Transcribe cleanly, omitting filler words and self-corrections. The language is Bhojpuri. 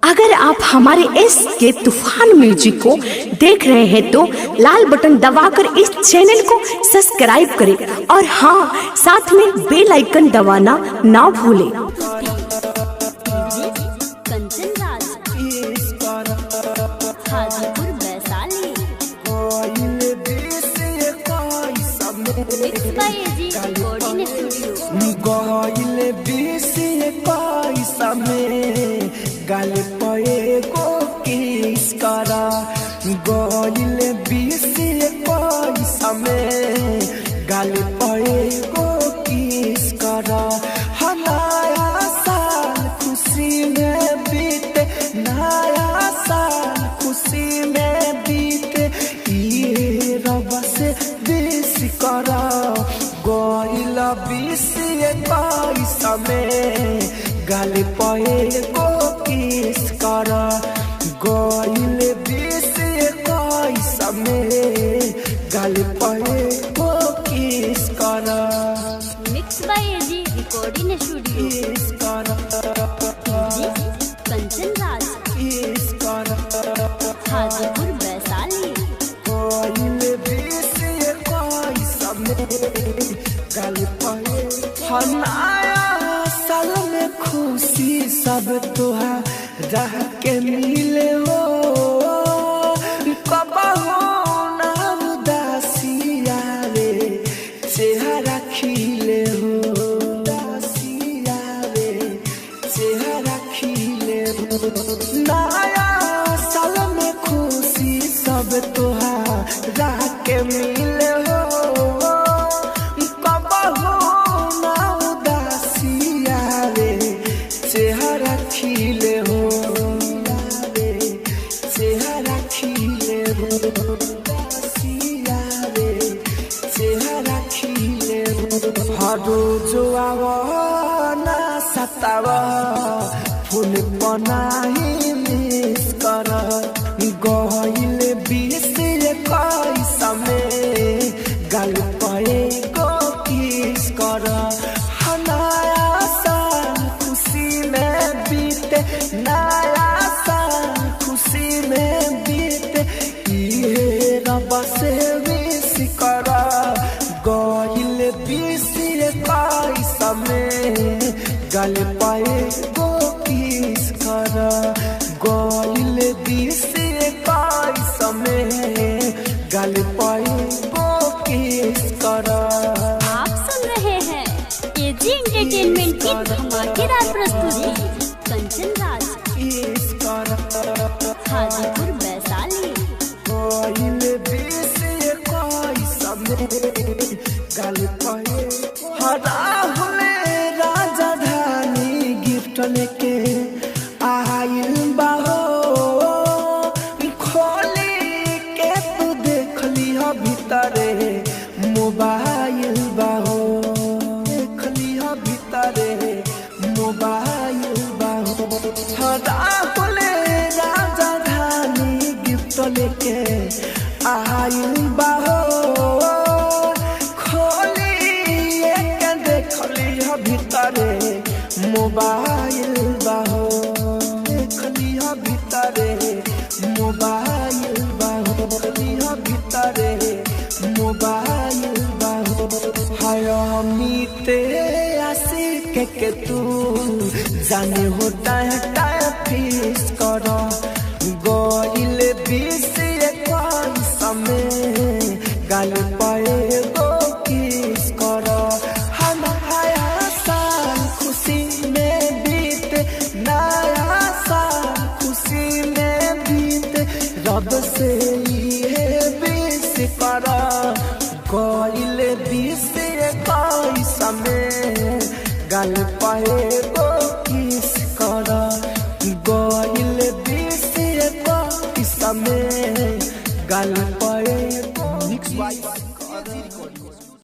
अगर आप हमारे इस के तूफान म्यूजिक को देख रहे हैं तो लाल बटन दबाकर इस चैनल को सब्सक्राइब करें और हाँ, साथ में बेल आइकन दबाना ना भूलें। गाल पे को किस करा गोइल बीसी पैसा में गाल पे को किस करा नया साल खुशी में बीते नया साल खुशी में बीते ये रब से बीस करा गोइल बीसी पैसा में गाल पे को किस करा गोइल बीसी पैसा में गाल पे को किस करा। Mix by AG recording studio किस करा कंचन राज किस करा हाजीपुर वैशाली गोइल बीसी पैसा में गाल पे नया साल में खुशी सब तुहार रह के मिले हो कब हो ना उदासिया रे चेहरा खिले हो उदासिया रे चेहरा खिले हो नया साल में खुशी सब तुहार रह के मिले हो कब हो ना उदासिया रे चेहरा खिले हो चेहरा खिले हो सिया रे चेहरा खिले हो हर जो ना सतावा फूल बनाही मिस कर गइल बीसी पैसा में गाल पे को किस कर नया साल खुशी में बीते नया साल खुशी में बीते ये रब से विश करा गइल बीसी पैसा में गाल पे को किस करा गइल बीसी पैसा में गाल पे को किस करा। आप सुन रहे हैं एजी एंटरटेनमेंट की धमाकेदार प्रस्तुति कंचन राज किस करा हाजीपुर वैशाली गोइल बीसी पैसा में गाल पे राहुले राजधानी गिफ्ट लेके आइल बाहो खोली के तू देख लिहा भीतरे मोबाइल बाहो देख लिहा भीतरे मोबाइल बाहो राहुले राजधानी गिफ्ट लेके आइल बाहो भीतरे मोबाइल बाहो देख लिहा भीतरे मोबाइल बाहो लिहा भीतरे मोबाइल बाहो हाय हमीते आशिक के तू जाने होता है टाइम फिक्स कर गइल बीसी पैसा में गाल पे को किस कर खुशी में बीते नया साल खुशी में बीते रब से ये बीस करा गइल बीसी पैसा में गाल पे